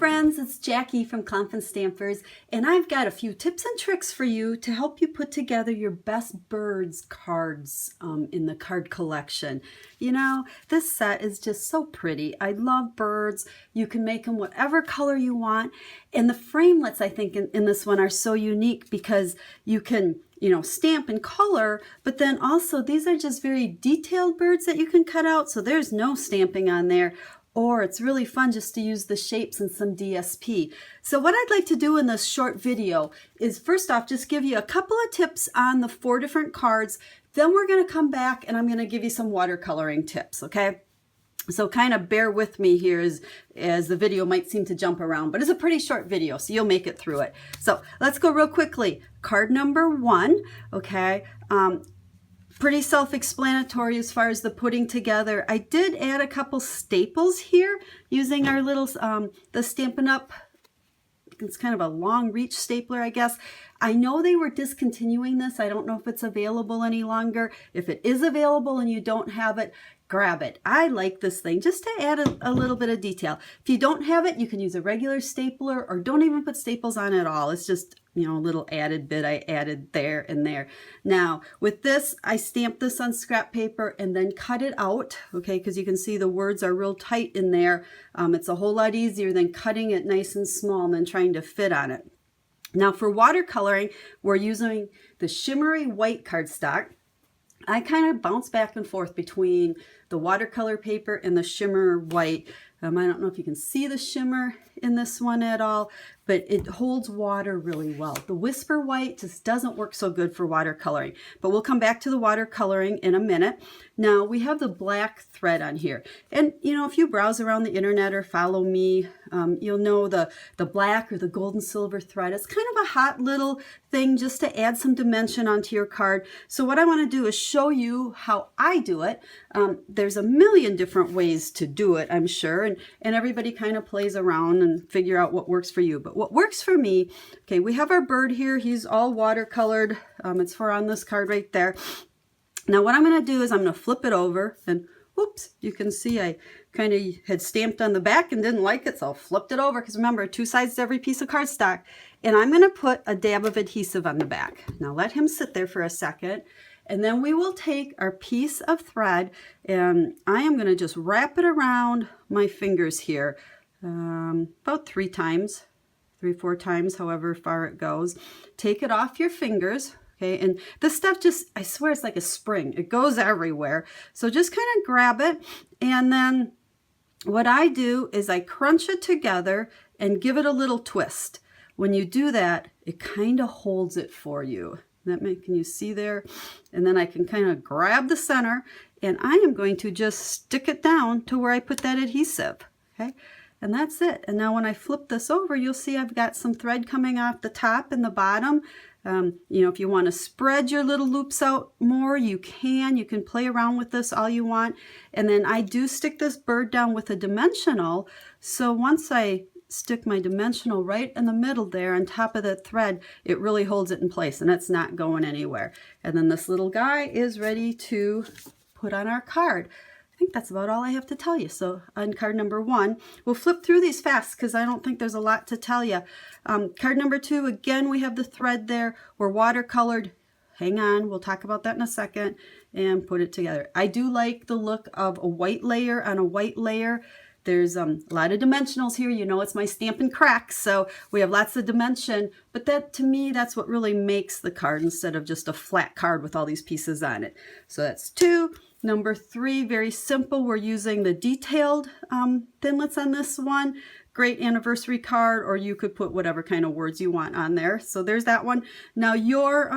friends, it's Jackie from Clonfin Stampers, and I've got a few tips and tricks for you to help you put together your best birds cards in the card collection. You know, this set is just so pretty. I love birds. You can make them whatever color you want, and the framelits I think in this one are so unique because you can stamp and color, but then also these are just very detailed birds that you can cut out, so there's no stamping on there. Or it's really fun just to use the shapes and some DSP. So what I'd like to do in this short video is first off just give you a couple of tips on the 4 different cards. Then we're going to come back and I'm going to give you some watercoloring tips, okay? So kind of bear with me here as the video might seem to jump around, but it's a pretty short video, so you'll make it through it. So let's go real quickly. Card number 1, okay? Pretty self-explanatory as far as the putting together. I did add a couple staples here using our little, the Stampin' Up! It's kind of a long reach stapler, I guess. I know they were discontinuing this. I don't know if it's available any longer. If it is available and you don't have it, grab it. I like this thing just to add a little bit of detail. If you don't have it, you can use a regular stapler or don't even put staples on at all. It's just, a little added bit I added there and there. Now, with this, I stamped this on scrap paper and then cut it out, okay, because you can see the words are real tight in there. It's a whole lot easier than cutting it nice and small and then trying to fit on it. Now, for watercoloring, we're using the shimmery white cardstock. I kind of bounce back and forth between the watercolor paper and the shimmer white. I don't know if you can see the shimmer in this one at all, but it holds water really well. The Whisper White just doesn't work so good for watercoloring, but we'll come back to the watercoloring in a minute. Now we have the black thread on here. And if you browse around the internet or follow me, you'll know the black or the gold and silver thread. It's kind of a hot little thing just to add some dimension onto your card. So what I want to do is show you how I do it. There's a million different ways to do it, I'm sure, and everybody kind of plays around and figure out what works for you. But what works for me, okay, we have our bird here. He's all watercolored. It's for on this card right there. Now what I'm going to do is I'm going to flip it over and whoops, you can see I kind of had stamped on the back and didn't like it, so I flipped it over because remember, 2 sides to every piece of cardstock. And I'm going to put a dab of adhesive on the back. Now let him sit there for a second. And then we will take our piece of thread and I am going to just wrap it around my fingers here about 3 times, 3-4 times, however far it goes. Take it off your fingers. Okay, and this stuff just, I swear it's like a spring. It goes everywhere. So just kind of grab it. And then what I do is I crunch it together and give it a little twist. When you do that, it kind of holds it for you. Can you see there? And then I can kind of grab the center and I am going to just stick it down to where I put that adhesive. Okay, and that's it. And now when I flip this over, you'll see I've got some thread coming off the top and the bottom. If you want to spread your little loops out more, you can. You can play around with this all you want. And then I do stick this bird down with a dimensional. So once I stick my dimensional right in the middle there on top of that thread, it really holds it in place and it's not going anywhere. And then this little guy is ready to put on our card. I think that's about all I have to tell you. So on card number 1, we'll flip through these fast because I don't think there's a lot to tell you. Card number 2, again, we have the thread there. We're watercolored. Hang on, we'll talk about that in a second and put it together. I do like the look of a white layer on a white layer. There's a lot of dimensionals here. It's my Stampin' Cracks, so we have lots of dimension. But that, to me, that's what really makes the card instead of just a flat card with all these pieces on it. So that's 2. Number 3, very simple. We're using the detailed thinlits on this one. Great anniversary card, or you could put whatever kind of words you want on there. So there's that one. Now your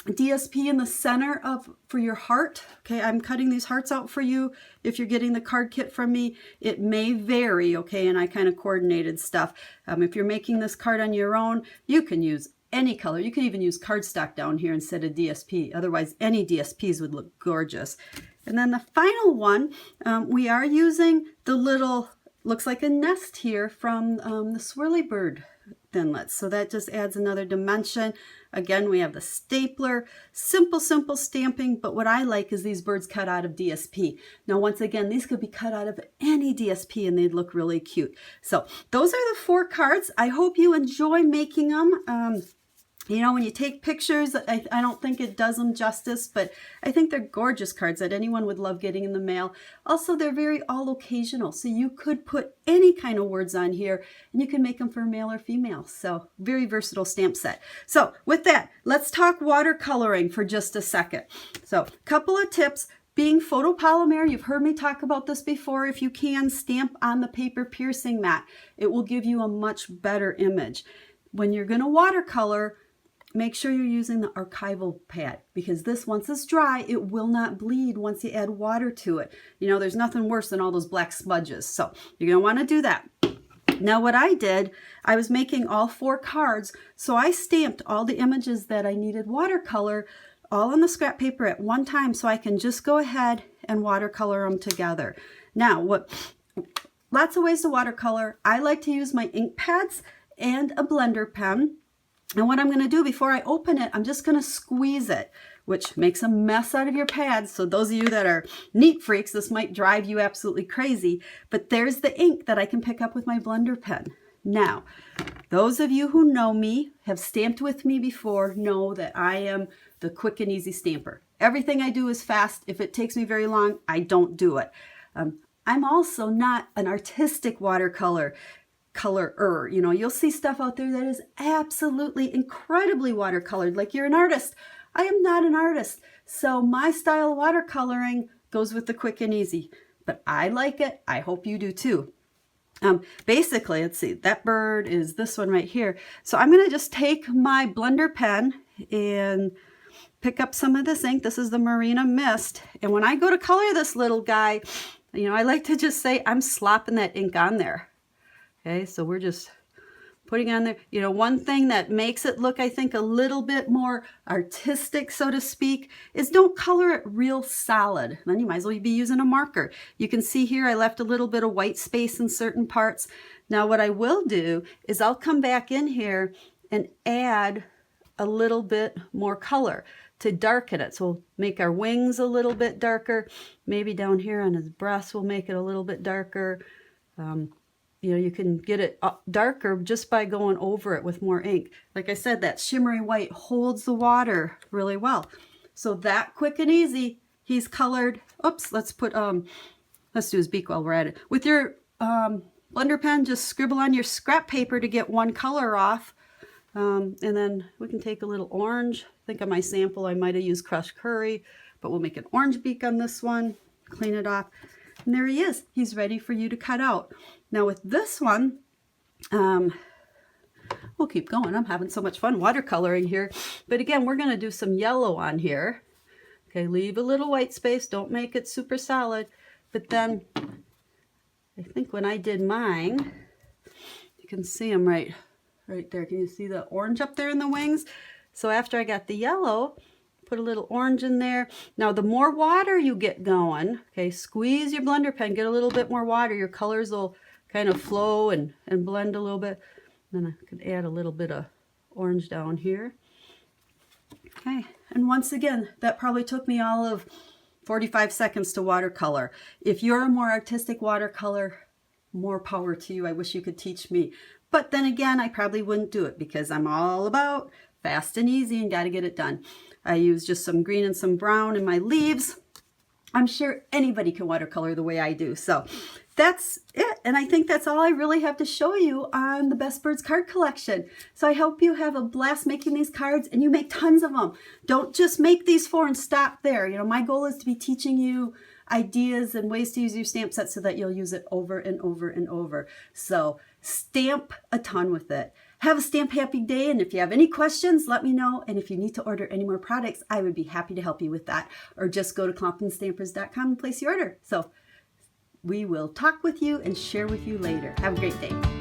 DSP in the center for your heart. Okay, I'm cutting these hearts out for you. If you're getting the card kit from me, it may vary, okay, and I kind of coordinated stuff. If you're making this card on your own, you can use any color. You could even use cardstock down here instead of DSP. Otherwise, any DSPs would look gorgeous. And then the final one, we are using the little, looks like a nest here from the Swirly Bird thinlits. So that just adds another dimension. Again, we have the stapler, simple stamping, but what I like is these birds cut out of DSP. Now, once again, these could be cut out of any DSP and they'd look really cute. So those are the 4 cards. I hope you enjoy making them. You know, when you take pictures, I don't think it does them justice, but I think they're gorgeous cards that anyone would love getting in the mail. Also, they're very all occasional, so you could put any kind of words on here, and you can make them for male or female. So, very versatile stamp set. So, with that, let's talk watercoloring for just a second. So, couple of tips. Being photopolymer, you've heard me talk about this before. If you can, stamp on the paper piercing mat. It will give you a much better image. When you're going to watercolor, make sure you're using the archival pad, because this, once it's dry, it will not bleed once you add water to it. You know, there's nothing worse than all those black smudges. So you're going to want to do that. Now what I did, I was making all 4 cards, so I stamped all the images that I needed watercolor all on the scrap paper at one time, so I can just go ahead and watercolor them together. Now, lots of ways to watercolor. I like to use my ink pads and a blender pen. And what I'm going to do before I open it, I'm just going to squeeze it, which makes a mess out of your pads. So those of you that are neat freaks, this might drive you absolutely crazy. But there's the ink that I can pick up with my blender pen. Now, those of you who know me, have stamped with me before, know that I am the quick and easy stamper. Everything I do is fast. If it takes me very long, I don't do it. I'm also not an artistic watercolorer. You know, you'll see stuff out there that is absolutely incredibly watercolored, like you're an artist. I am not an artist, so my style of watercoloring goes with the quick and easy, but I like it. I hope you do too. Basically, let's see, that bird is this one right here. So I'm going to just take my blender pen and pick up some of this ink. This is the Marina Mist, and when I go to color this little guy, you know, I like to just say I'm slopping that ink on there. Okay, so we're just putting on there. You know, one thing that makes it look, I think, a little bit more artistic, so to speak, is don't color it real solid. Then you might as well be using a marker. You can see here I left a little bit of white space in certain parts. Now what I will do is I'll come back in here and add a little bit more color to darken it. So we'll make our wings a little bit darker. Maybe down here on his breast we'll make it a little bit darker. You know, you can get it darker just by going over it with more ink. Like I said, that shimmery white holds the water really well. So that quick and easy, he's colored. Oops, let's do his beak while we're at it. With your blender pen, just scribble on your scrap paper to get one color off. And then we can take a little orange. I think on my sample I might have used crushed curry, but we'll make an orange beak on this one, clean it off. And there he is. He's ready for you to cut out. Now with this one, we'll keep going. I'm having so much fun watercoloring here. But again, we're going to do some yellow on here. Okay, leave a little white space. Don't make it super solid. But then, I think when I did mine, you can see them right there. Can you see the orange up there in the wings? So after I got the yellow, put a little orange in there. Now the more water you get going, okay, squeeze your blender pen, get a little bit more water, your colors will kind of flow and blend a little bit. Then I could add a little bit of orange down here. Okay, and once again, that probably took me all of 45 seconds to watercolor. If you're a more artistic watercolor, more power to you. I wish you could teach me. But then again, I probably wouldn't do it because I'm all about fast and easy and got to get it done. I use just some green and some brown in my leaves. I'm sure anybody can watercolor the way I do. So that's it. And I think that's all I really have to show you on the Best Birds card collection. So I hope you have a blast making these cards and you make tons of them. Don't just make these 4 and stop there. You know, my goal is to be teaching you ideas and ways to use your stamp set so that you'll use it over and over and over. So stamp a ton with it. Have a stamp happy day, and if you have any questions, let me know. And if you need to order any more products, I would be happy to help you with that. Or just go to ClomptonStampers.com and place your order. So we will talk with you and share with you later. Have a great day.